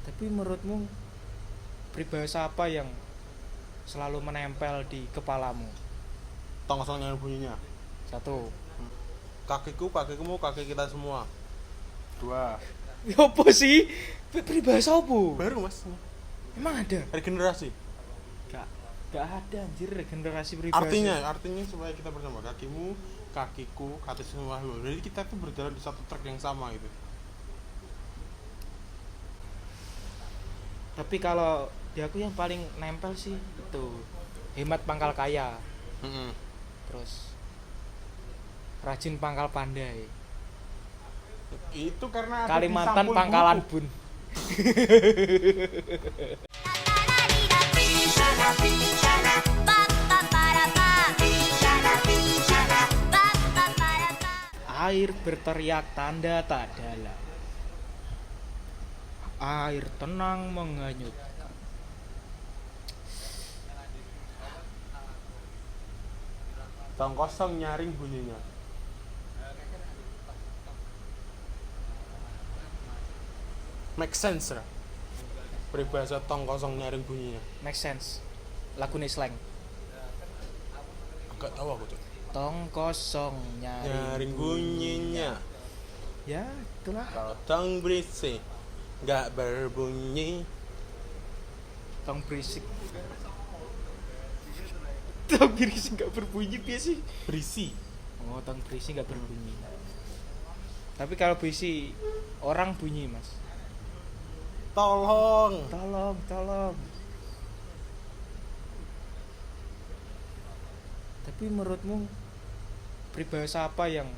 Tapi menurutmu peribahasa apa yang selalu menempel di kepalamu? Tong kosong yang bunyinya. Satu. Kakiku, kakimu, kaki kita semua. Dua. Ya apa sih? Peribahasa apa? Baru mas. Emang ada? Regenerasi. Gak ada anjir regenerasi peribahasa. Artinya supaya kita bersama. Kakimu, kakiku, kaki semua. Jadi kita tuh berjalan di satu track yang sama gitu. Tapi kalau di aku yang paling nempel sih itu hemat pangkal kaya. Terus rajin pangkal pandai. Itu karena ada Kalimantan di sampul pangkalan buku. bun. Air berteriak tanda tak dalam. Air tenang menghanyutkan. Tong kosong nyaring bunyinya. Make sense lah. Peribahasa tong kosong nyaring bunyinya. Make sense. Lagu slang. Agak tahu aku tuh. Tong kosong Nyaring bunyinya. Ya, itulah. Kalau tong berisik nggak berbunyi. Tong berisik. Tong berisik nggak berbunyi biasa sih. Berisi. Oh, tong berisik nggak berbunyi. Tapi kalau berisi orang bunyi, Mas. Tolong. Tolong. Tapi menurutmu peribahasa apa yang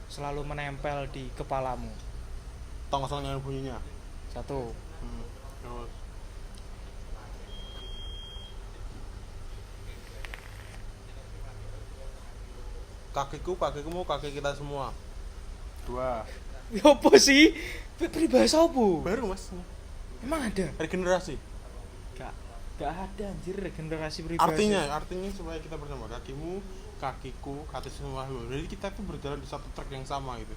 selalu menempel di kepalamu? Tong kosong nyaring bunyinya. Satu. Terus. Kakiku, kakimu, kaki kita semua. Dua. Ya apa sih? Peribahasa apa? Baru mas. Emang ada? Regenerasi. Gak ada anjir regenerasi peribahasa. Artinya supaya kita bersama. Kakimu, kakiku, kaki semua. Jadi kita tuh berjalan di satu track yang sama gitu.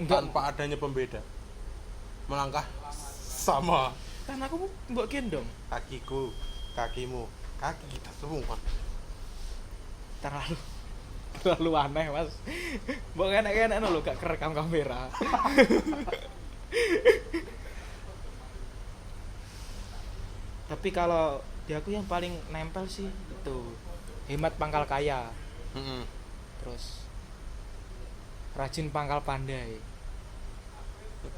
Enggak, Tanpa adanya pembeda. Melangkah sama. kan aku mbok gendong. Kakiku, kakimu, kaki kita semua. Terlalu aneh, Mas. Mbok enak-enak lho gak kerekam kamera. Tapi kalau di aku yang paling nempel sih itu hemat pangkal kaya. Terus rajin pangkal pandai.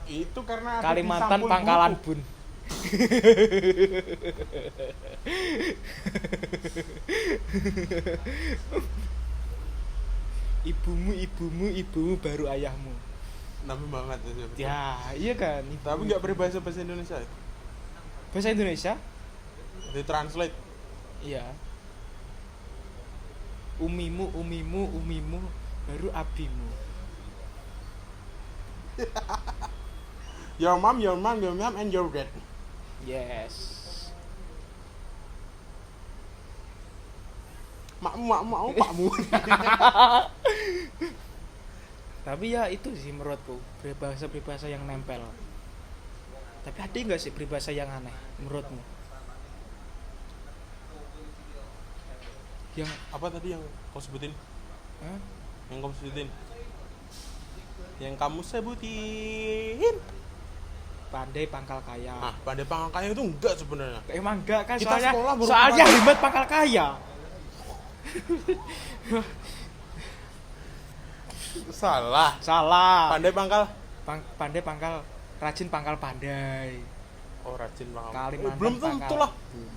Itu karena ada Kalimantan di sampul pangkalan buku. bun. Ibumu baru ayahmu. Nabi banget ya. Ya, iya kan. Tapi nggak peribahasa bahasa Indonesia. Bahasa Indonesia? Ditranslate. Iya. Umimu baru abimu. Your mom, and your dad. Yes. Makmu, pakmu. Tapi ya itu sih menurutku peribahasa yang nempel. Tapi ada nggak sih peribahasa yang aneh menurutmu? Yang Apa tadi yang kau sebutin? Hah? Yang kamu sebutin? Yang kamu sebutin? Pandai pangkal kaya. Nah, pandai pangkal kaya itu enggak sebenarnya. Emang enggak kan Kita sekolah baru soalnya kemarin. hemat pangkal kaya. Salah. Pandai pangkal. Pandai pangkal rajin pangkal pandai. Oh, rajin pangkal. Kalimantan Belum tentu pangkal lah. bun.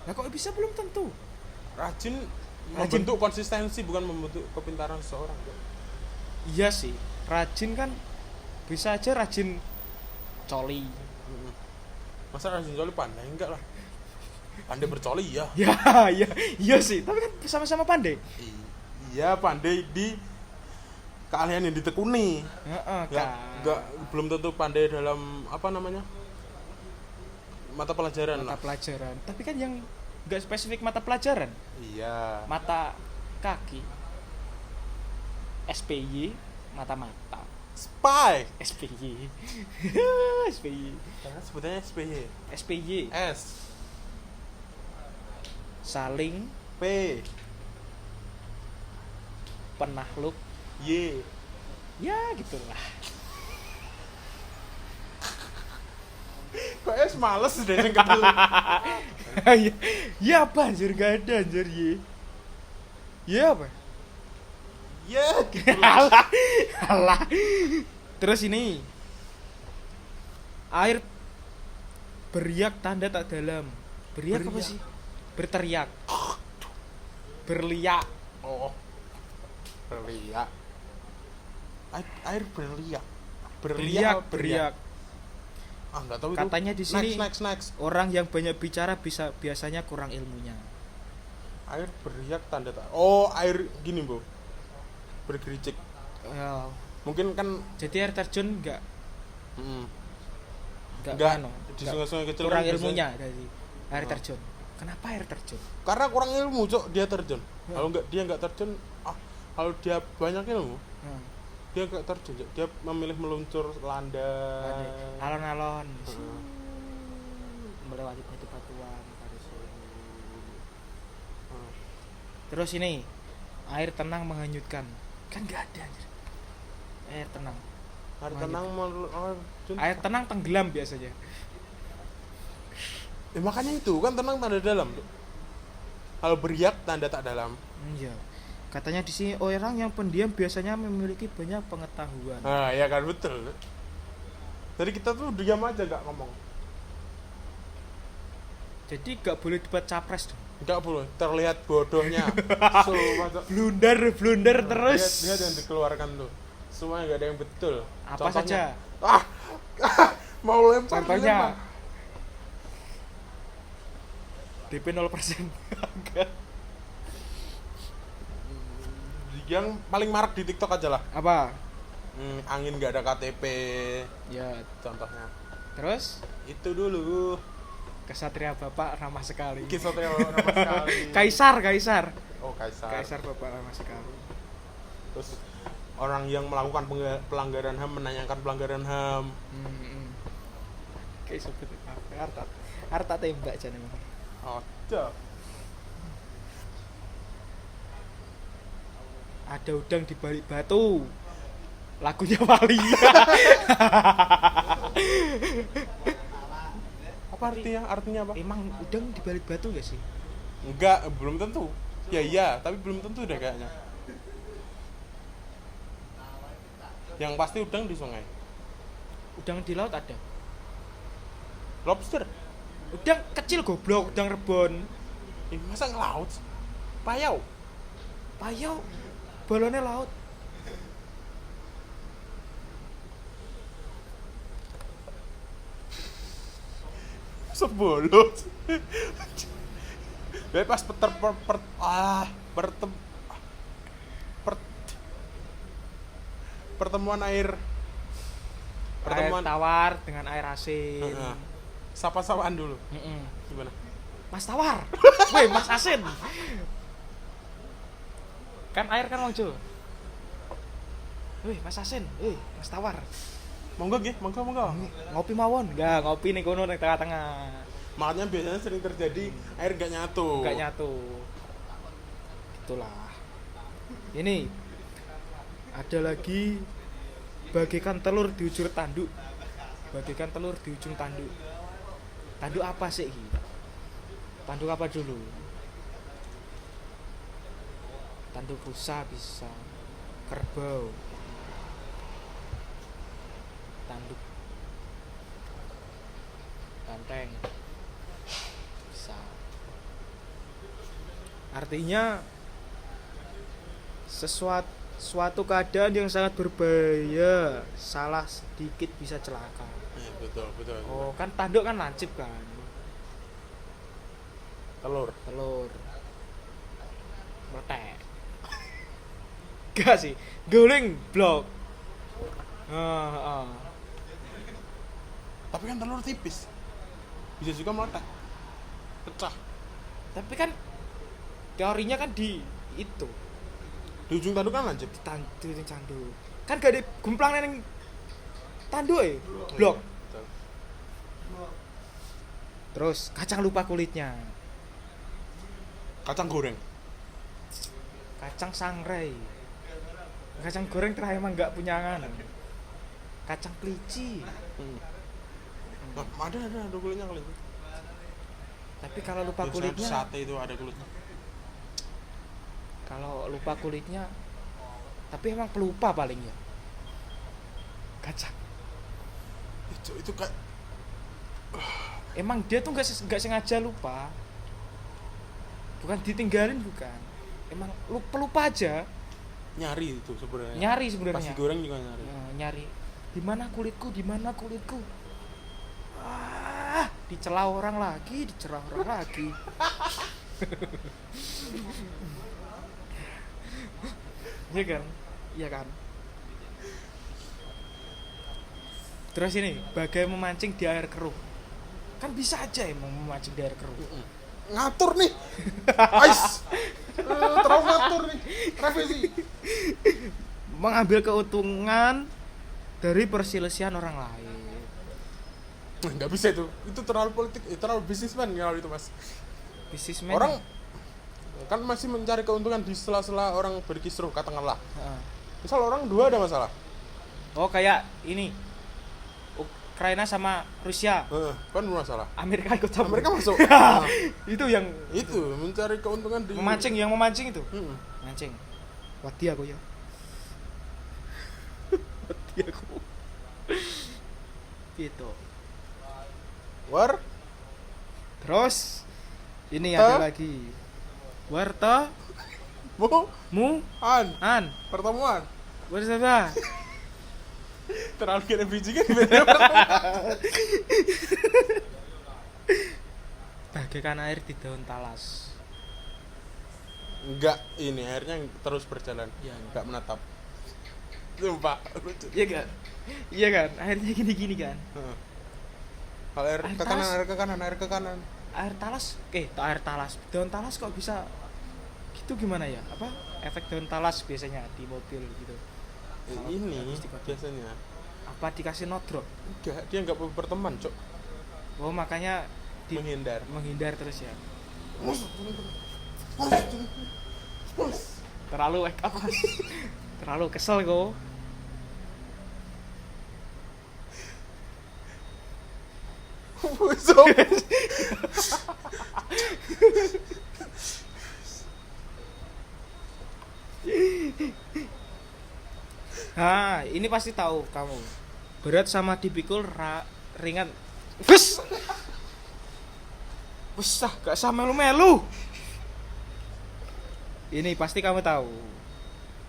Nah kok bisa belum tentu? Rajin membentuk konsistensi bukan membentuk kepintaran seseorang. Iya sih, rajin kan bisa aja rajin coli. Masa rajin coli pandai enggak lah. Pandai bercoli ya. Iya sih, tapi kan sama-sama pandai. Iya, pandai di keahlian yang ditekuni. Heeh, Enggak belum tentu pandai dalam apa namanya? Mata pelajaran mata lah. pelajaran. Tapi kan yang enggak spesifik mata pelajaran. Iya. Mata kaki. SPY mata-mata. Spy. SPY. SPY. Karena sebutannya SPY. SPY. S. Saling P. penakluk. Y. Ya gitulah. Kok S males deh yang kedua. Ya, ya apa anjir, gak ada anjir Y. Ya apa? Ya. Alah. Alah. Terus ini air beriak tanda tak dalam. Beriak apa Beriak. sih? Berteriak. Berliak. Oh. Berliak. Air berliak. Beriak, apa beriak. Ah, enggak tahu itu. Katanya di sini Next. orang yang banyak bicara biasanya kurang ilmunya. Air beriak tanda tak. Oh, air gini, Bu. Bergericik. Ya, Mungkin kan jadi air terjun enggak enggak anu, di enggak- sungai-sungai kecil kurang kan biasanya- ilmunya dari air Oh. terjun. Kenapa air terjun? Karena kurang ilmu, Cok, dia terjun. Ya. Kalau dia enggak terjun, kalau dia banyak ilmu, Hmm. dia enggak terjun, Cok. Dia memilih meluncur landai. Alon-alon Heeh. melewati batu-batuan harus. Heeh. Terus ini air tenang menghanyutkan. Kan nggak ada anjir. Air tenang. Air tenang Air tenang tenggelam biasanya. makanya itu kan tenang tanda dalam, Cok. Kalau beriak tanda tak dalam. Iya. Katanya di sini orang yang pendiam biasanya memiliki banyak pengetahuan. Nah, ya kan betul. Cok. Jadi kita tuh diam aja enggak ngomong. Jadi nggak boleh debat capres dong. Enggak boleh terlihat bodohnya. Cok. Blunder terus. Lihat yang dikeluarkan tuh. Semuanya enggak ada yang betul. Apa Contohnya, saja? mau lempar. Contohnya dilempar. DP 0%. Enggak. Yang paling marak di TikTok aja lah. Apa? Angin nggak ada KTP, Ya, contohnya. terus Itu dulu. kesatria Bapak ramah sekali. Kisah ramah sekali. Kaisar. Oh, Kaisar. Kaisar Bapak ramah sekali. Terus orang yang melakukan pelanggaran HAM menanyakan pelanggaran HAM. Kayak sebut harta tembak jane emang. Ada. Ada udang di balik batu. Lagunya Wali. Apa artinya? Artinya apa? Emang udang di balik batu gak sih? Enggak, belum tentu. Ya iya, tapi belum tentu deh kayaknya. Yang pasti udang di sungai. Udang di laut ada. Lobster. Udang kecil goblok, udang rebon. Masa ngelaut? Payau. Payau. Balonnya laut. Sebolot. Pas pertemuan air Air tawar dengan air asin. sapa-sapaan dulu. Gimana? Mas tawar. Woi, Mas asin. Kan air kan wong Jawa. Woi, Mas asin. Woi, Mas tawar. Monggo nggih, monggo. Ngopi mawon. Enggak, ngopi ning kono ning tengah-tengah. Makanya biasanya sering terjadi air nggak nyatu. Enggak nyatu. Itulah. Ini ada lagi bagaikan telur di ujung tanduk. Bagaikan telur di ujung tanduk. Tanduk apa sih ini? Tanduk apa dulu? Tanduk rusa bisa. Kerbau. Tanduk banteng bisa. Artinya suatu keadaan yang sangat berbahaya, salah sedikit bisa celaka. Iya, betul. Oh, kan tanduk kan lancip kan. Telur. Meletek. Gak sih, guling blok. Tapi kan telur tipis. Bisa juga meletak. Pecah. Tapi kan teorinya kan di itu, Di ujung tanduk kan lancip. di tanduk. Kan gak ada gumplang neng tanduk blok. Betul. Terus kacang lupa kulitnya. Kacang goreng. Kacang sangrai. Kacang goreng terakhir emang nggak punya angan. Kacang kelici. Nah, ada kulitnya kali. Tapi kalau lupa Biasanya kulitnya, sate itu ada kulitnya. kalau lupa kulitnya, tapi emang pelupa paling ya. Kacang. Itu kayak Emang dia tuh nggak sengaja lupa. Bukan ditinggalin bukan. Emang lupa aja. nyari itu sebenarnya. Nyari Pas sebenarnya. digoreng juga nyari. Nyari. Di mana kulitku? Di mana kulitku? Dicela orang lagi, dicerah orang lagi. Iya kan? Iya kan? Terus ini, bagai memancing di air keruh. Kan bisa aja emang memancing di air keruh. Ngatur nih. Ais. Terlalu ngatur nih. Revisi. Mengambil keuntungan dari perselisihan orang lain. Nggak bisa itu terlalu politik, terlalu bisnismen kalau itu mas. Bisnismen. Orang kan masih mencari keuntungan di sela-sela orang berkisruh katakanlah. Misal orang dua ada masalah. Oh kayak ini Ukraina sama Rusia. Kan bermasalah. Amerika ikut campur. Amerika masuk. Nah, Itu yang itu mencari keuntungan di memancing itu. Mm-mm. Mancing. Wati aku ya. Wati aku. Gitu. War Terus ini ada lagi. Warta mu an pertemuan bersama. terlalu kira biji kan Bagaikan air di daun talas. enggak ini airnya terus berjalan Ya, enggak menatap sumpah lucu. Iya kan? Iya kan? Airnya gini-gini kan. Kalau air Air ke kanan, talas. air ke kanan. Air talas, air talas. Daun talas kok bisa gitu gimana ya? Apa? Efek daun talas biasanya di mobil gitu. Ini habis dikocok. biasanya. Apa dikasih nodrop? Enggak, dia enggak berteman, Cok. Oh, makanya menghindar terus ya. Terlalu apa? Terlalu kesel kok. Busuk. Ini pasti tahu kamu. Berat sama dipikul ringan. Wes. Wes gak sama melu-melu. Ini pasti kamu tahu.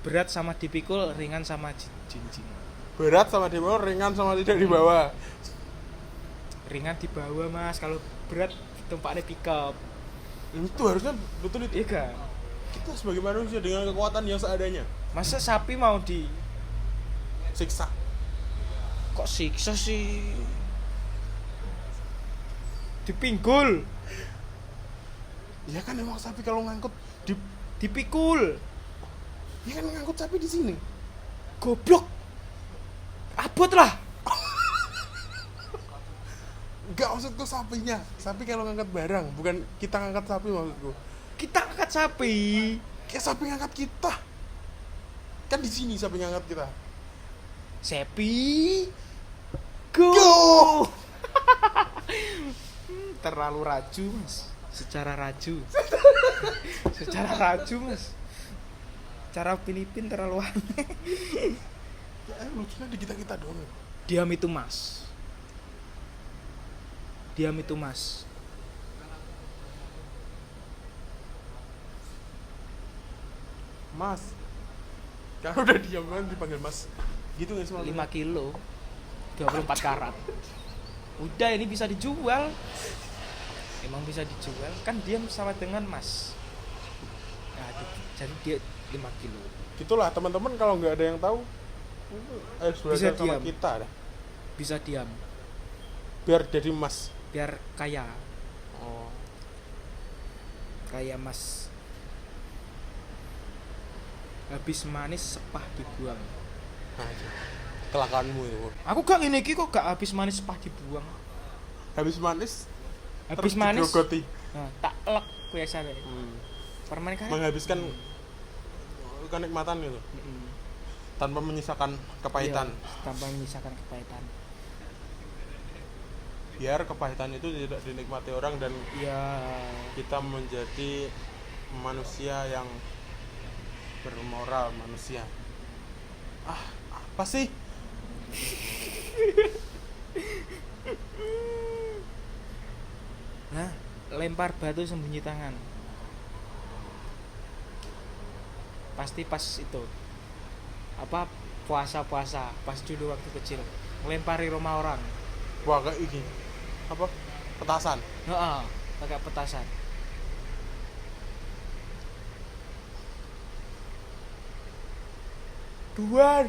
Berat sama dipikul, ringan sama jinjing. Berat sama di bawah, ringan sama tidak di bawah. Ringan di bawah, Mas. Kalau berat tempatnya pick up. Itu harusnya betul itu. Iya kan? Kita sebagai manusia dengan kekuatan yang seadanya. Masa sapi mau Siksa. kok siksa sih? Dipinggul, Ya kan emang sapi kalau ngangkut dipikul. ya kan ngangkut sapi di sini. Goblok. Abot lah. Enggak maksudku sapinya. Sapi kalau ngangkat barang, bukan kita ngangkat sapi maksudku. Kita angkat sapi. Kayak sapi ngangkat kita. Kan di sini sapi ngangkat kita. Sepi. Go. Terlalu raju, Mas. Secara raju. Secara raju, Mas. Cara Filipin terlalu aneh. Ya lucunya di kita doang. Diam itu, Mas. Diam itu, Mas. Mas. Kalau udah diam kan dipanggil Mas. Gitu enggak sih? 5 kilo 24 karat. Udah ini bisa dijual. Emang bisa dijual. Kan diam sama dengan Mas. Nah, jadi dia 5 kilo. Gitulah teman-teman kalau nggak ada yang tahu harus Bisa belajar sama diam. kita dah. Bisa diam. Biar jadi Mas. Biar kaya. Oh. Kaya Mas. Habis manis sepah dibuang. Nah, itu. Kelakaanmu itu. Aku gak ngene iki kok gak habis manis pas dibuang. Habis manis, Habis terus manis. digrogoti. Nah, tak elek biasanya. Permen karet. Menghabiskan kenikmatan gitu tanpa menyisakan kepahitan. Iya, tanpa menyisakan kepahitan. Biar kepahitan itu tidak dinikmati orang dan Ya, kita menjadi manusia yang bermoral, manusia. Apa sih? nah, lempar batu sembunyi tangan. Pasti pas itu. Apa puasa-puasa, pas dulu waktu kecil, ngelempari rumah orang. Wah, kayak ini. Apa? Petasan. Heeh, pakai petasan. Duan.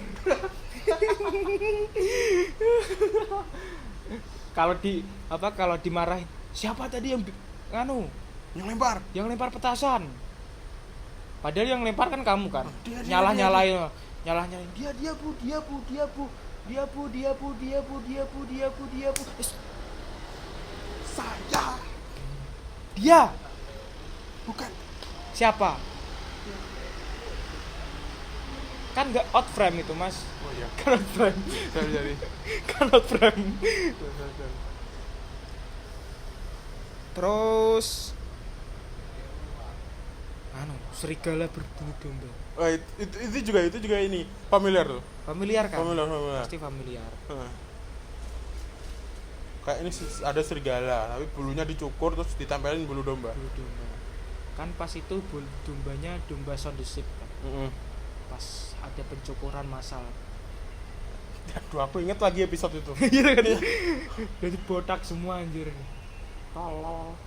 Kalau dimarahin, siapa tadi yang Yang lempar. yang lempar petasan? Padahal yang lempar kan kamu kan. Dia, Nyalah-nyalahin dia bu. Saya Dia bukan. siapa? Kan nggak out frame itu mas. Oh iya. Kan out frame. Jadi. Kan out frame. Terus serigala berbulu domba. Oh, itu juga ini familiar tuh. Familiar kan? Familiar. Pasti familiar. Kayak ini ada serigala, tapi bulunya dicukur terus ditempelin bulu domba. Bulu domba. Kan pas itu bulu dombanya domba sound the sheep kan. Pas ada pencukuran massal. Aduh, aku inget lagi episode itu. Iya kan? Jadi botak semua anjir. Tolol.